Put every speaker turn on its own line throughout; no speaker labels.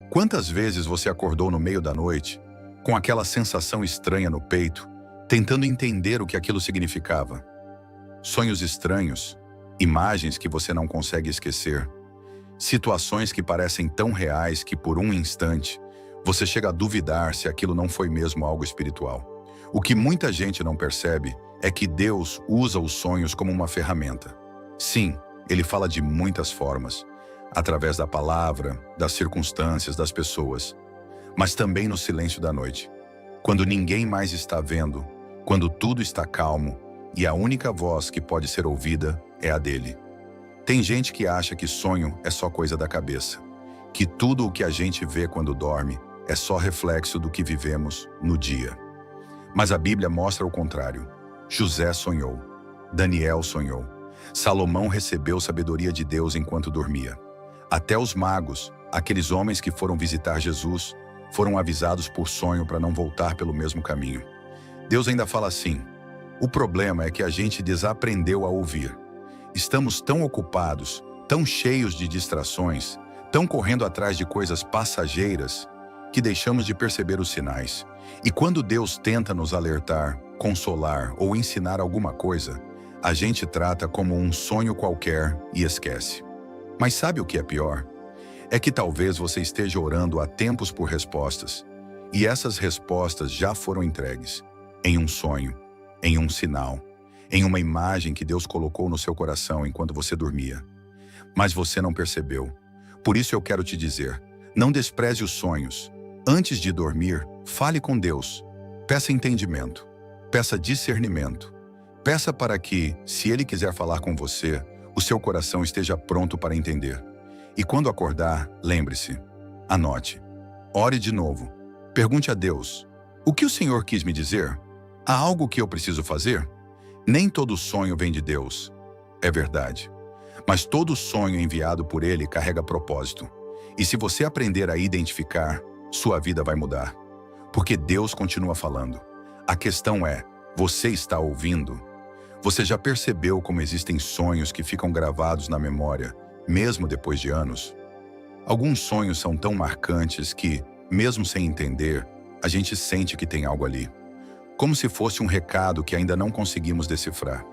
Quantas vezes você acordou no meio da noite, com aquela sensação estranha no peito, tentando entender o que aquilo significava? Sonhos estranhos, imagens que você não consegue esquecer, situações que parecem tão reais que por um instante você chega a duvidar se aquilo não foi mesmo algo espiritual. O que muita gente não percebe é que Deus usa os sonhos como uma ferramenta. Sim, ele fala de muitas formas, através da palavra, das circunstâncias, das pessoas, mas também no silêncio da noite, quando ninguém mais está vendo, quando tudo está calmo e a única voz que pode ser ouvida é a dele. Tem gente que acha que sonho é só coisa da cabeça, que tudo o que a gente vê quando dorme é só reflexo do que vivemos no dia. Mas a Bíblia mostra o contrário. José sonhou, Daniel sonhou, Salomão recebeu sabedoria de Deus enquanto dormia. Até os magos, aqueles homens que foram visitar Jesus, foram avisados por sonho para não voltar pelo mesmo caminho. Deus ainda fala assim: o problema é que a gente desaprendeu a ouvir. Estamos tão ocupados, tão cheios de distrações, tão correndo atrás de coisas passageiras, que deixamos de perceber os sinais. E quando Deus tenta nos alertar, consolar ou ensinar alguma coisa, a gente trata como um sonho qualquer e esquece. Mas sabe o que é pior? É que talvez você esteja orando há tempos por respostas, e essas respostas já foram entregues, em um sonho, em um sinal, em uma imagem que Deus colocou no seu coração enquanto você dormia. Mas você não percebeu. Por isso eu quero te dizer, não despreze os sonhos. Antes de dormir, fale com Deus. Peça entendimento. Peça discernimento. Peça para que, se Ele quiser falar com você, o seu coração esteja pronto para entender. E quando acordar, lembre-se, anote, ore de novo, pergunte a Deus: o que o Senhor quis me dizer? Há algo que eu preciso fazer? Nem todo sonho vem de Deus, é verdade. Mas todo sonho enviado por Ele carrega propósito. E se você aprender a identificar, sua vida vai mudar. Porque Deus continua falando. A questão é, você está ouvindo? Você já percebeu como existem sonhos que ficam gravados na memória, mesmo depois de anos? Alguns sonhos são tão marcantes que, mesmo sem entender, a gente sente que tem algo ali. Como se fosse um recado que ainda não conseguimos decifrar.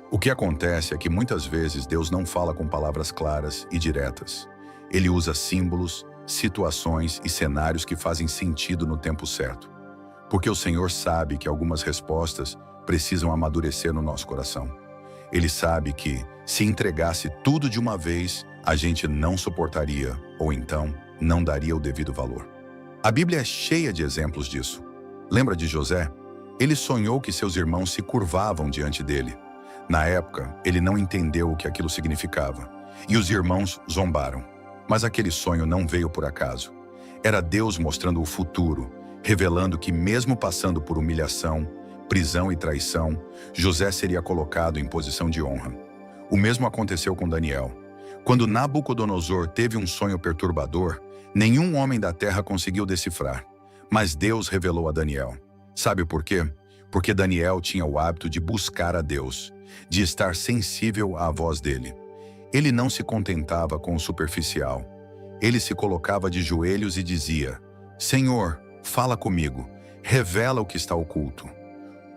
O que acontece é que muitas vezes Deus não fala com palavras claras e diretas. Ele usa símbolos, situações e cenários que fazem sentido no tempo certo. Porque o Senhor sabe que algumas respostas precisam amadurecer no nosso coração. Ele sabe que, se entregasse tudo de uma vez, a gente não suportaria, ou então, não daria o devido valor. A Bíblia é cheia de exemplos disso. Lembra de José? Ele sonhou que seus irmãos se curvavam diante dele. Na época, ele não entendeu o que aquilo significava, e os irmãos zombaram. Mas aquele sonho não veio por acaso. Era Deus mostrando o futuro, revelando que mesmo passando por humilhação, prisão e traição, José seria colocado em posição de honra. O mesmo aconteceu com Daniel. Quando Nabucodonosor teve um sonho perturbador, nenhum homem da terra conseguiu decifrar. Mas Deus revelou a Daniel. Sabe por quê? Porque Daniel tinha o hábito de buscar a Deus, de estar sensível à voz dele. Ele não se contentava com o superficial. Ele se colocava de joelhos e dizia: Senhor, fala comigo, revela o que está oculto.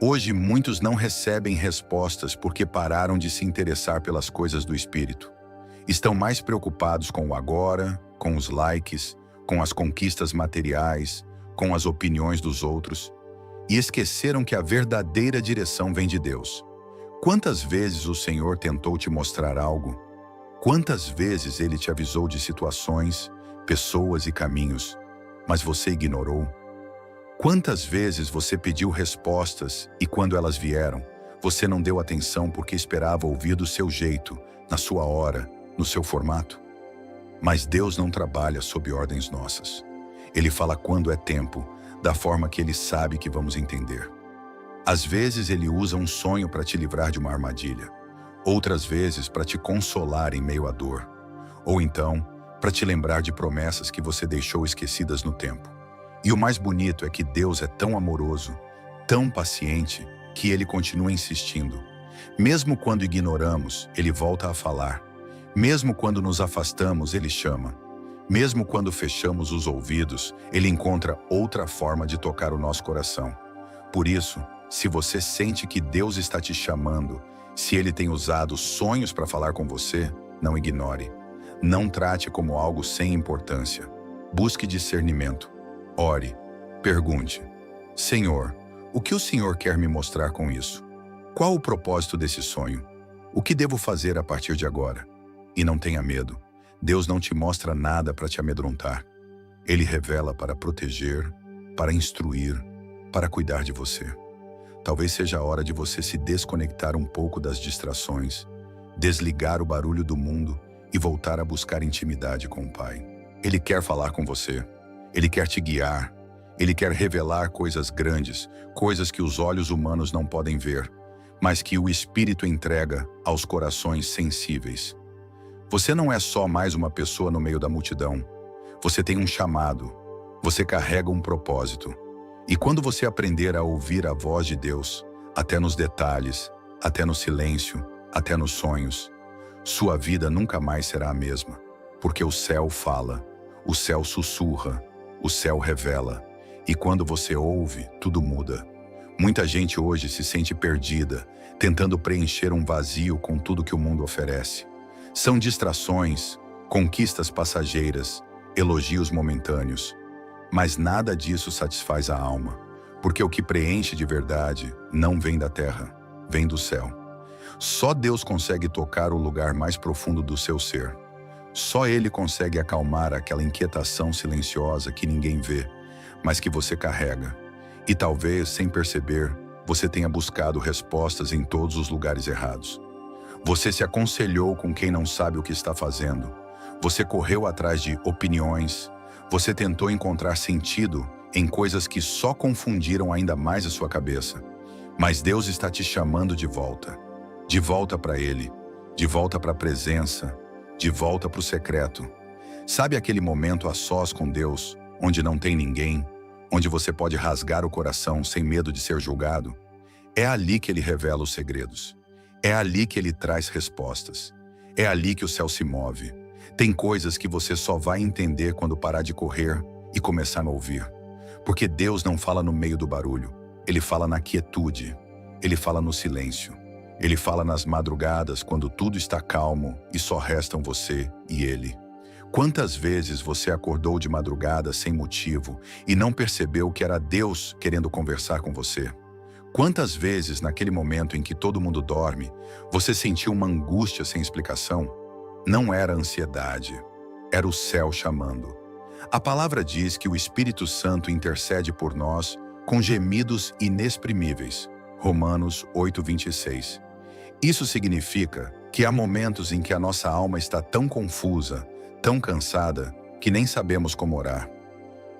Hoje muitos não recebem respostas porque pararam de se interessar pelas coisas do Espírito. Estão mais preocupados com o agora, com os likes, com as conquistas materiais, com as opiniões dos outros, e esqueceram que a verdadeira direção vem de Deus. Quantas vezes o Senhor tentou te mostrar algo? Quantas vezes Ele te avisou de situações, pessoas e caminhos, mas você ignorou? Quantas vezes você pediu respostas e quando elas vieram, você não deu atenção porque esperava ouvir do seu jeito, na sua hora, no seu formato? Mas Deus não trabalha sob ordens nossas. Ele fala quando é tempo, da forma que Ele sabe que vamos entender. Às vezes Ele usa um sonho para te livrar de uma armadilha. Outras vezes para te consolar em meio à dor. Ou então, para te lembrar de promessas que você deixou esquecidas no tempo. E o mais bonito é que Deus é tão amoroso, tão paciente, que Ele continua insistindo. Mesmo quando ignoramos, Ele volta a falar. Mesmo quando nos afastamos, Ele chama. Mesmo quando fechamos os ouvidos, Ele encontra outra forma de tocar o nosso coração. Por isso, se você sente que Deus está te chamando, se Ele tem usado sonhos para falar com você, não ignore. Não trate como algo sem importância. Busque discernimento. Ore. Pergunte: Senhor, o que o Senhor quer me mostrar com isso? Qual o propósito desse sonho? O que devo fazer a partir de agora? E não tenha medo. Deus não te mostra nada para te amedrontar. Ele revela para proteger, para instruir, para cuidar de você. Talvez seja a hora de você se desconectar um pouco das distrações, desligar o barulho do mundo e voltar a buscar intimidade com o Pai. Ele quer falar com você. Ele quer te guiar. Ele quer revelar coisas grandes, coisas que os olhos humanos não podem ver, mas que o Espírito entrega aos corações sensíveis. Você não é só mais uma pessoa no meio da multidão. Você tem um chamado. Você carrega um propósito. E quando você aprender a ouvir a voz de Deus, até nos detalhes, até no silêncio, até nos sonhos, sua vida nunca mais será a mesma, porque o céu fala, o céu sussurra, o céu revela, e quando você ouve, tudo muda. Muita gente hoje se sente perdida, tentando preencher um vazio com tudo que o mundo oferece. São distrações, conquistas passageiras, elogios momentâneos. Mas nada disso satisfaz a alma, porque o que preenche de verdade não vem da terra, vem do céu. Só Deus consegue tocar o lugar mais profundo do seu ser. Só Ele consegue acalmar aquela inquietação silenciosa que ninguém vê, mas que você carrega. E talvez, sem perceber, você tenha buscado respostas em todos os lugares errados. Você se aconselhou com quem não sabe o que está fazendo. Você correu atrás de opiniões. Você tentou encontrar sentido em coisas que só confundiram ainda mais a sua cabeça. Mas Deus está te chamando de volta para Ele, de volta para a presença, de volta para o secreto. Sabe aquele momento a sós com Deus, onde não tem ninguém, onde você pode rasgar o coração sem medo de ser julgado? É ali que Ele revela os segredos. É ali que Ele traz respostas. É ali que o céu se move. Tem coisas que você só vai entender quando parar de correr e começar a ouvir. Porque Deus não fala no meio do barulho. Ele fala na quietude. Ele fala no silêncio. Ele fala nas madrugadas, quando tudo está calmo e só restam você e Ele. Quantas vezes você acordou de madrugada sem motivo e não percebeu que era Deus querendo conversar com você? Quantas vezes, naquele momento em que todo mundo dorme, você sentiu uma angústia sem explicação? Não era ansiedade, era o céu chamando. A palavra diz que o Espírito Santo intercede por nós com gemidos inexprimíveis. Romanos 8:26. Isso significa que há momentos em que a nossa alma está tão confusa, tão cansada, que nem sabemos como orar.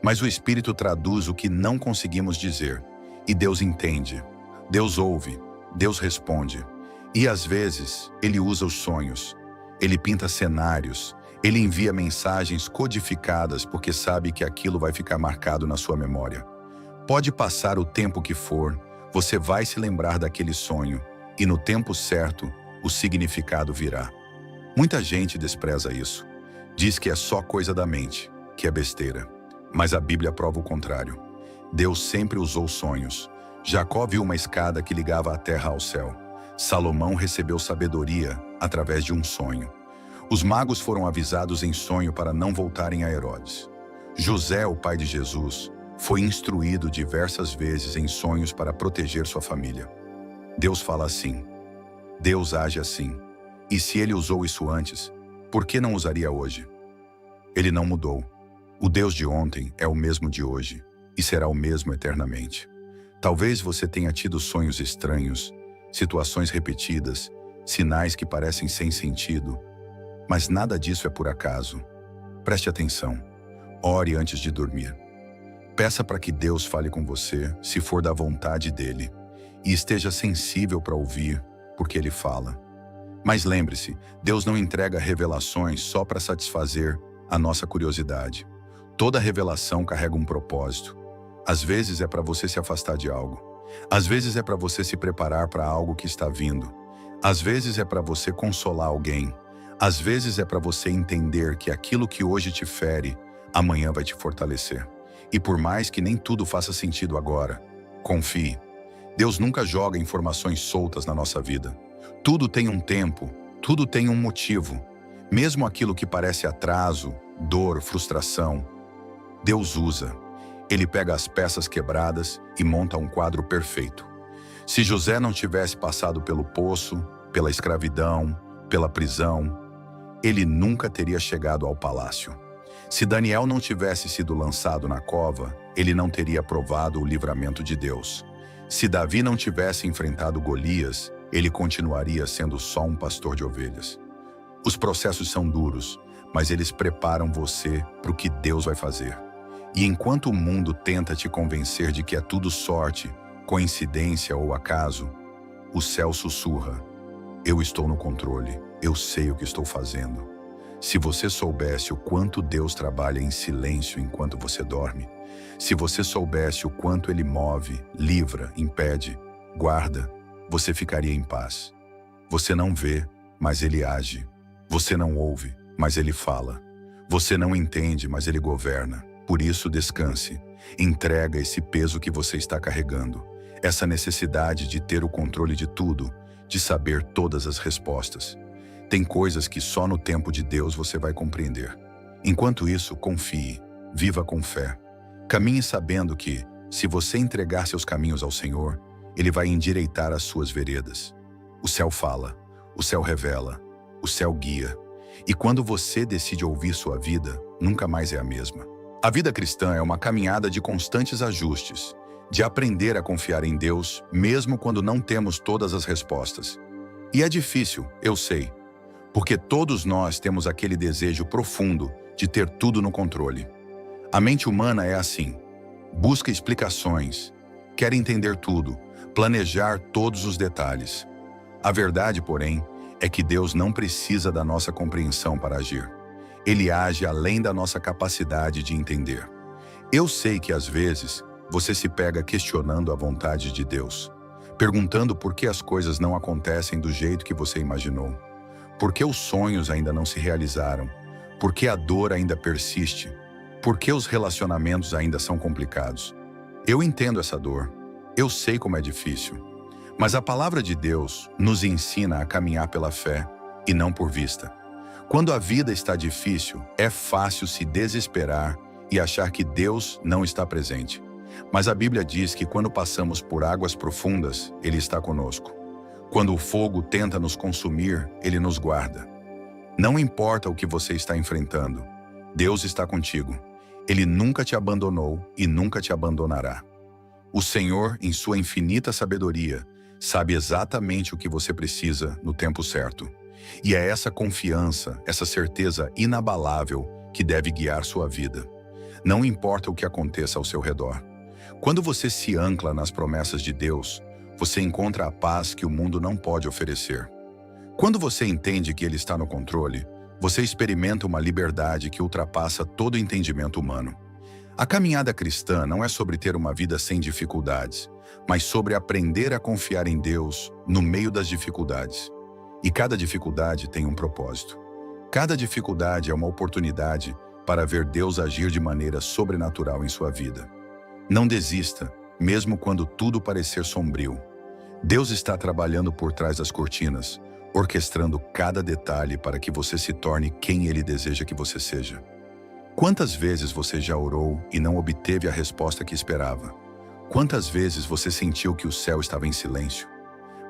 Mas o Espírito traduz o que não conseguimos dizer. E Deus entende, Deus ouve, Deus responde. E às vezes, Ele usa os sonhos, Ele pinta cenários, Ele envia mensagens codificadas porque sabe que aquilo vai ficar marcado na sua memória. Pode passar o tempo que for, você vai se lembrar daquele sonho e no tempo certo, o significado virá. Muita gente despreza isso. Diz que é só coisa da mente, que é besteira. Mas a Bíblia prova o contrário. Deus sempre usou sonhos. Jacó viu uma escada que ligava a terra ao céu. Salomão recebeu sabedoria através de um sonho. Os magos foram avisados em sonho para não voltarem a Herodes. José, o pai de Jesus, foi instruído diversas vezes em sonhos para proteger sua família. Deus fala assim. Deus age assim. E se Ele usou isso antes, por que não usaria hoje? Ele não mudou. O Deus de ontem é o mesmo de hoje. E será o mesmo eternamente. Talvez você tenha tido sonhos estranhos, situações repetidas, sinais que parecem sem sentido, mas nada disso é por acaso. Preste atenção. Ore antes de dormir. Peça para que Deus fale com você, se for da vontade dEle, e esteja sensível para ouvir, porque Ele fala. Mas lembre-se, Deus não entrega revelações só para satisfazer a nossa curiosidade. Toda revelação carrega um propósito. Às vezes é para você se afastar de algo. Às vezes é para você se preparar para algo que está vindo. Às vezes é para você consolar alguém. Às vezes é para você entender que aquilo que hoje te fere, amanhã vai te fortalecer. E por mais que nem tudo faça sentido agora, confie. Deus nunca joga informações soltas na nossa vida. Tudo tem um tempo, tudo tem um motivo. Mesmo aquilo que parece atraso, dor, frustração, Deus usa. Ele pega as peças quebradas e monta um quadro perfeito. Se José não tivesse passado pelo poço, pela escravidão, pela prisão, ele nunca teria chegado ao palácio. Se Daniel não tivesse sido lançado na cova, ele não teria provado o livramento de Deus. Se Davi não tivesse enfrentado Golias, ele continuaria sendo só um pastor de ovelhas. Os processos são duros, mas eles preparam você para o que Deus vai fazer. E enquanto o mundo tenta te convencer de que é tudo sorte, coincidência ou acaso, o céu sussurra: eu estou no controle, eu sei o que estou fazendo. Se você soubesse o quanto Deus trabalha em silêncio enquanto você dorme, se você soubesse o quanto Ele move, livra, impede, guarda, você ficaria em paz. Você não vê, mas Ele age. Você não ouve, mas Ele fala. Você não entende, mas Ele governa. Por isso, descanse. Entrega esse peso que você está carregando, essa necessidade de ter o controle de tudo, de saber todas as respostas. Tem coisas que só no tempo de Deus você vai compreender. Enquanto isso, confie, viva com fé. Caminhe sabendo que, se você entregar seus caminhos ao Senhor, Ele vai endireitar as suas veredas. O céu fala, o céu revela, o céu guia. E quando você decide ouvir sua vida, nunca mais é a mesma. A vida cristã é uma caminhada de constantes ajustes, de aprender a confiar em Deus, mesmo quando não temos todas as respostas. E é difícil, eu sei, porque todos nós temos aquele desejo profundo de ter tudo no controle. A mente humana é assim, busca explicações, quer entender tudo, planejar todos os detalhes. A verdade, porém, é que Deus não precisa da nossa compreensão para agir. Ele age além da nossa capacidade de entender. Eu sei que às vezes você se pega questionando a vontade de Deus, perguntando por que as coisas não acontecem do jeito que você imaginou, por que os sonhos ainda não se realizaram, por que a dor ainda persiste, por que os relacionamentos ainda são complicados. Eu entendo essa dor, eu sei como é difícil, mas a palavra de Deus nos ensina a caminhar pela fé e não por vista. Quando a vida está difícil, é fácil se desesperar e achar que Deus não está presente. Mas a Bíblia diz que quando passamos por águas profundas, Ele está conosco. Quando o fogo tenta nos consumir, Ele nos guarda. Não importa o que você está enfrentando, Deus está contigo. Ele nunca te abandonou e nunca te abandonará. O Senhor, em sua infinita sabedoria, sabe exatamente o que você precisa no tempo certo. E é essa confiança, essa certeza inabalável que deve guiar sua vida. Não importa o que aconteça ao seu redor. Quando você se ancla nas promessas de Deus, você encontra a paz que o mundo não pode oferecer. Quando você entende que Ele está no controle, você experimenta uma liberdade que ultrapassa todo entendimento humano. A caminhada cristã não é sobre ter uma vida sem dificuldades, mas sobre aprender a confiar em Deus no meio das dificuldades. E cada dificuldade tem um propósito. Cada dificuldade é uma oportunidade para ver Deus agir de maneira sobrenatural em sua vida. Não desista, mesmo quando tudo parecer sombrio. Deus está trabalhando por trás das cortinas, orquestrando cada detalhe para que você se torne quem Ele deseja que você seja. Quantas vezes você já orou e não obteve a resposta que esperava? Quantas vezes você sentiu que o céu estava em silêncio?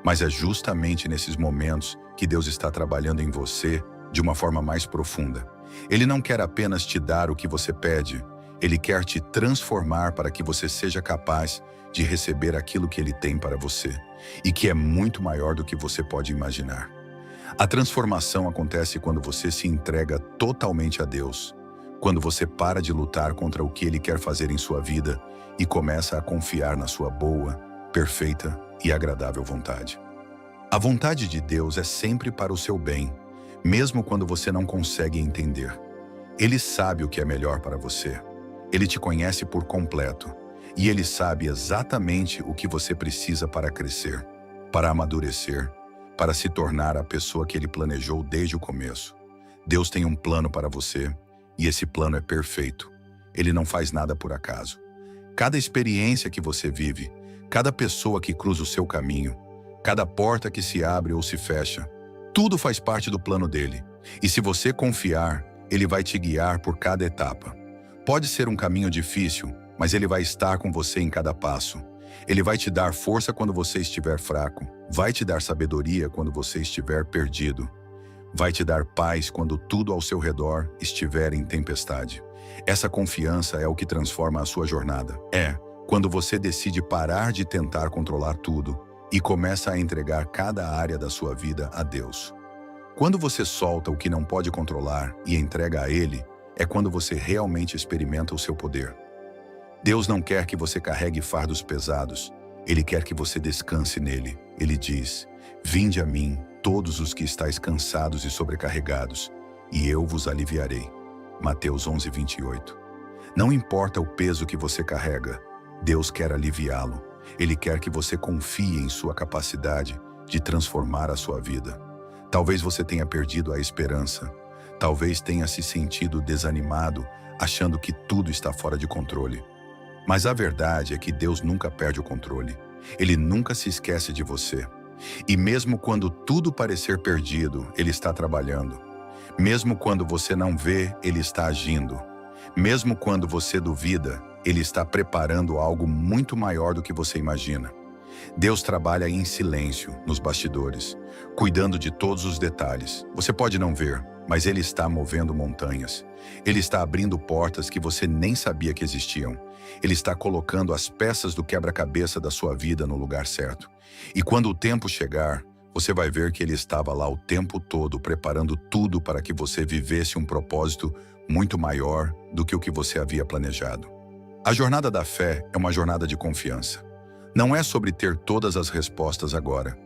Mas é justamente nesses momentos que Deus está trabalhando em você de uma forma mais profunda. Ele não quer apenas te dar o que você pede, Ele quer te transformar para que você seja capaz de receber aquilo que Ele tem para você, e que é muito maior do que você pode imaginar. A transformação acontece quando você se entrega totalmente a Deus, quando você para de lutar contra o que Ele quer fazer em sua vida e começa a confiar na sua boa, perfeita e agradável vontade. A vontade de Deus é sempre para o seu bem, mesmo quando você não consegue entender. Ele sabe o que é melhor para você. Ele te conhece por completo e Ele sabe exatamente o que você precisa para crescer, para amadurecer, para se tornar a pessoa que Ele planejou desde o começo. Deus tem um plano para você e esse plano é perfeito. Ele não faz nada por acaso. Cada experiência que você vive, cada pessoa que cruza o seu caminho, cada porta que se abre ou se fecha, tudo faz parte do plano dele. E se você confiar, ele vai te guiar por cada etapa. Pode ser um caminho difícil, mas ele vai estar com você em cada passo. Ele vai te dar força quando você estiver fraco, vai te dar sabedoria quando você estiver perdido, vai te dar paz quando tudo ao seu redor estiver em tempestade. Essa confiança é o que transforma a sua jornada. É quando você decide parar de tentar controlar tudo e começa a entregar cada área da sua vida a Deus. Quando você solta o que não pode controlar e entrega a Ele, é quando você realmente experimenta o seu poder. Deus não quer que você carregue fardos pesados, Ele quer que você descanse nele. Ele diz: "Vinde a mim, todos os que estáis cansados e sobrecarregados, e eu vos aliviarei." Mateus 11:28. Não importa o peso que você carrega, Deus quer aliviá-lo. Ele quer que você confie em sua capacidade de transformar a sua vida. Talvez você tenha perdido a esperança. Talvez tenha se sentido desanimado, achando que tudo está fora de controle. Mas a verdade é que Deus nunca perde o controle. Ele nunca se esquece de você. E mesmo quando tudo parecer perdido, Ele está trabalhando. Mesmo quando você não vê, Ele está agindo. Mesmo quando você duvida, Ele está preparando algo muito maior do que você imagina. Deus trabalha em silêncio, nos bastidores, cuidando de todos os detalhes. Você pode não ver, mas Ele está movendo montanhas. Ele está abrindo portas que você nem sabia que existiam. Ele está colocando as peças do quebra-cabeça da sua vida no lugar certo. E quando o tempo chegar, você vai ver que Ele estava lá o tempo todo, preparando tudo para que você vivesse um propósito muito maior do que o que você havia planejado. A jornada da fé é uma jornada de confiança. Não é sobre ter todas as respostas agora.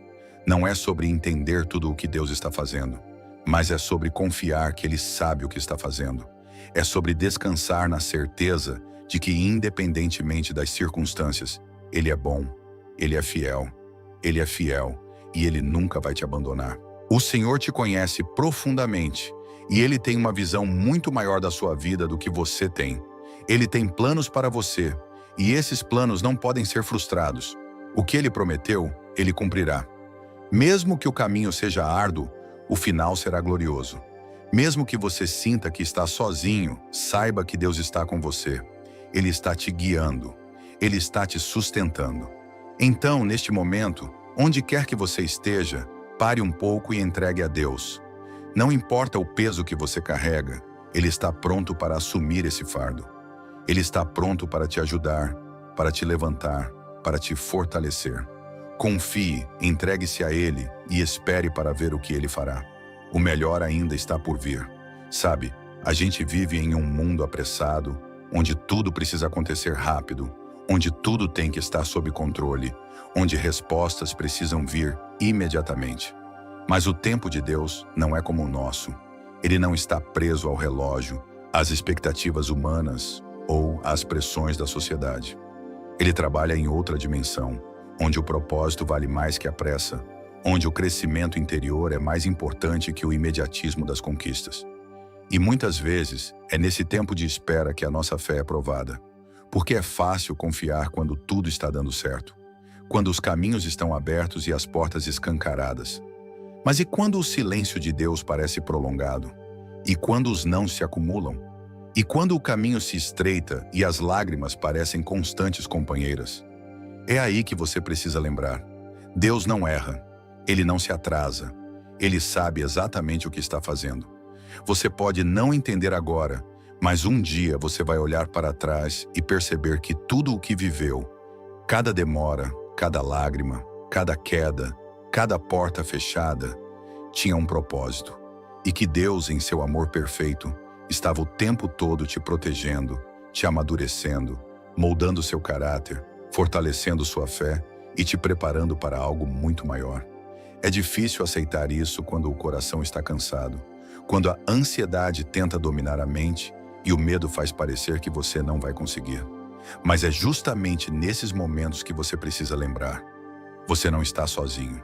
Não é sobre entender tudo o que Deus está fazendo. Mas é sobre confiar que Ele sabe o que está fazendo. É sobre descansar na certeza de que, independentemente das circunstâncias, Ele é bom, Ele é fiel e Ele nunca vai te abandonar. O Senhor te conhece profundamente e Ele tem uma visão muito maior da sua vida do que você tem. Ele tem planos para você e esses planos não podem ser frustrados. O que Ele prometeu, Ele cumprirá. Mesmo que o caminho seja árduo, o final será glorioso. Mesmo que você sinta que está sozinho, saiba que Deus está com você. Ele está te guiando. Ele está te sustentando. Então, neste momento, onde quer que você esteja, pare um pouco e entregue a Deus. Não importa o peso que você carrega, Ele está pronto para assumir esse fardo. Ele está pronto para te ajudar, para te levantar, para te fortalecer. Confie, entregue-se a Ele e espere para ver o que Ele fará. O melhor ainda está por vir. Sabe, a gente vive em um mundo apressado, onde tudo precisa acontecer rápido, onde tudo tem que estar sob controle, onde respostas precisam vir imediatamente. Mas o tempo de Deus não é como o nosso. Ele não está preso ao relógio, às expectativas humanas ou às pressões da sociedade. Ele trabalha em outra dimensão, onde o propósito vale mais que a pressa, onde o crescimento interior é mais importante que o imediatismo das conquistas. E muitas vezes é nesse tempo de espera que a nossa fé é provada, porque é fácil confiar quando tudo está dando certo, quando os caminhos estão abertos e as portas escancaradas. Mas e quando o silêncio de Deus parece prolongado? E quando os não se acumulam? E quando o caminho se estreita e as lágrimas parecem constantes companheiras? É aí que você precisa lembrar. Deus não erra. Ele não se atrasa. Ele sabe exatamente o que está fazendo. Você pode não entender agora, mas um dia você vai olhar para trás e perceber que tudo o que viveu, cada demora, cada lágrima, cada queda, cada porta fechada, tinha um propósito. E que Deus, em seu amor perfeito, estava o tempo todo te protegendo, te amadurecendo, moldando seu caráter, fortalecendo sua fé e te preparando para algo muito maior. É difícil aceitar isso quando o coração está cansado, quando a ansiedade tenta dominar a mente e o medo faz parecer que você não vai conseguir. Mas é justamente nesses momentos que você precisa lembrar: você não está sozinho.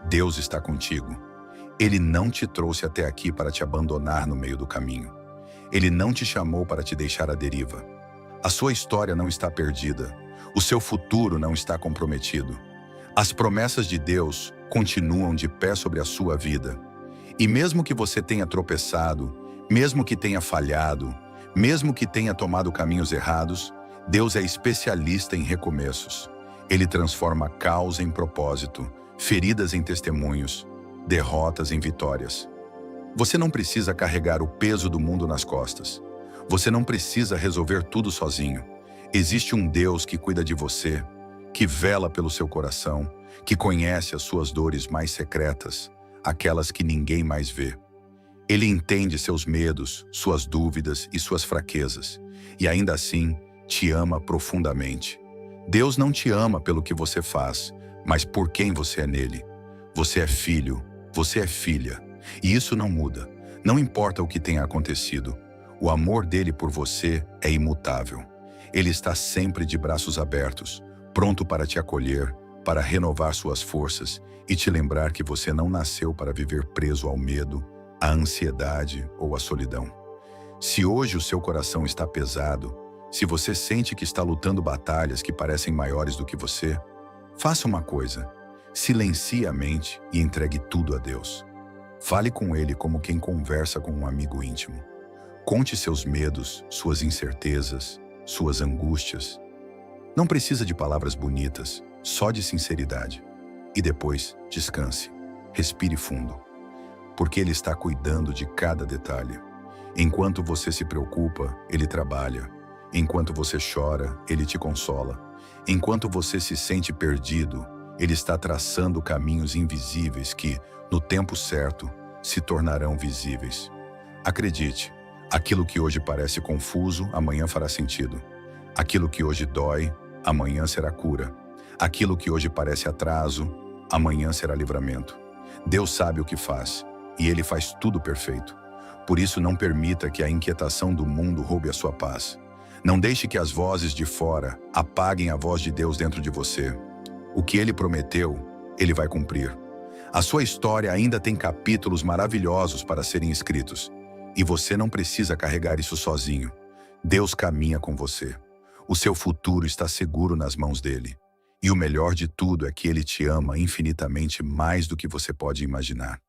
Deus está contigo. Ele não te trouxe até aqui para te abandonar no meio do caminho. Ele não te chamou para te deixar à deriva. A sua história não está perdida. O seu futuro não está comprometido. As promessas de Deus continuam de pé sobre a sua vida. E mesmo que você tenha tropeçado, mesmo que tenha falhado, mesmo que tenha tomado caminhos errados, Deus é especialista em recomeços. Ele transforma caos em propósito, feridas em testemunhos, derrotas em vitórias. Você não precisa carregar o peso do mundo nas costas. Você não precisa resolver tudo sozinho. Existe um Deus que cuida de você, que vela pelo seu coração, que conhece as suas dores mais secretas, aquelas que ninguém mais vê. Ele entende seus medos, suas dúvidas e suas fraquezas, e ainda assim te ama profundamente. Deus não te ama pelo que você faz, mas por quem você é nele. Você é filho, você é filha, e isso não muda. Não importa o que tenha acontecido, o amor dele por você é imutável. Ele está sempre de braços abertos, pronto para te acolher, para renovar suas forças e te lembrar que você não nasceu para viver preso ao medo, à ansiedade ou à solidão. Se hoje o seu coração está pesado, se você sente que está lutando batalhas que parecem maiores do que você, faça uma coisa: silencie a mente e entregue tudo a Deus. Fale com Ele como quem conversa com um amigo íntimo. Conte seus medos, suas incertezas, suas angústias. Não precisa de palavras bonitas, só de sinceridade. E depois, descanse. Respire fundo. Porque Ele está cuidando de cada detalhe. Enquanto você se preocupa, Ele trabalha. Enquanto você chora, Ele te consola. Enquanto você se sente perdido, Ele está traçando caminhos invisíveis que, no tempo certo, se tornarão visíveis. Acredite, aquilo que hoje parece confuso, amanhã fará sentido. Aquilo que hoje dói, amanhã será cura. Aquilo que hoje parece atraso, amanhã será livramento. Deus sabe o que faz, e Ele faz tudo perfeito. Por isso, não permita que a inquietação do mundo roube a sua paz. Não deixe que as vozes de fora apaguem a voz de Deus dentro de você. O que Ele prometeu, Ele vai cumprir. A sua história ainda tem capítulos maravilhosos para serem escritos. E você não precisa carregar isso sozinho. Deus caminha com você. O seu futuro está seguro nas mãos dele. E o melhor de tudo é que ele te ama infinitamente mais do que você pode imaginar.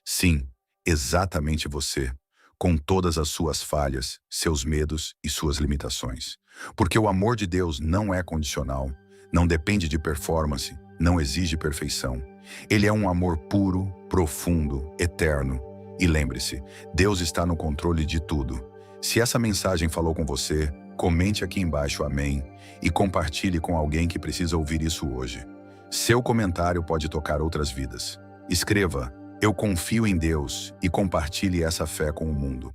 Sim, exatamente você, com todas as suas falhas, seus medos e suas limitações. Porque o amor de Deus não é condicional, não depende de performance, não exige perfeição. Ele é um amor puro, profundo, eterno. E lembre-se, Deus está no controle de tudo. Se essa mensagem falou com você, comente aqui embaixo amém e compartilhe com alguém que precisa ouvir isso hoje. Seu comentário pode tocar outras vidas. Escreva: eu confio em Deus e compartilhe essa fé com o mundo.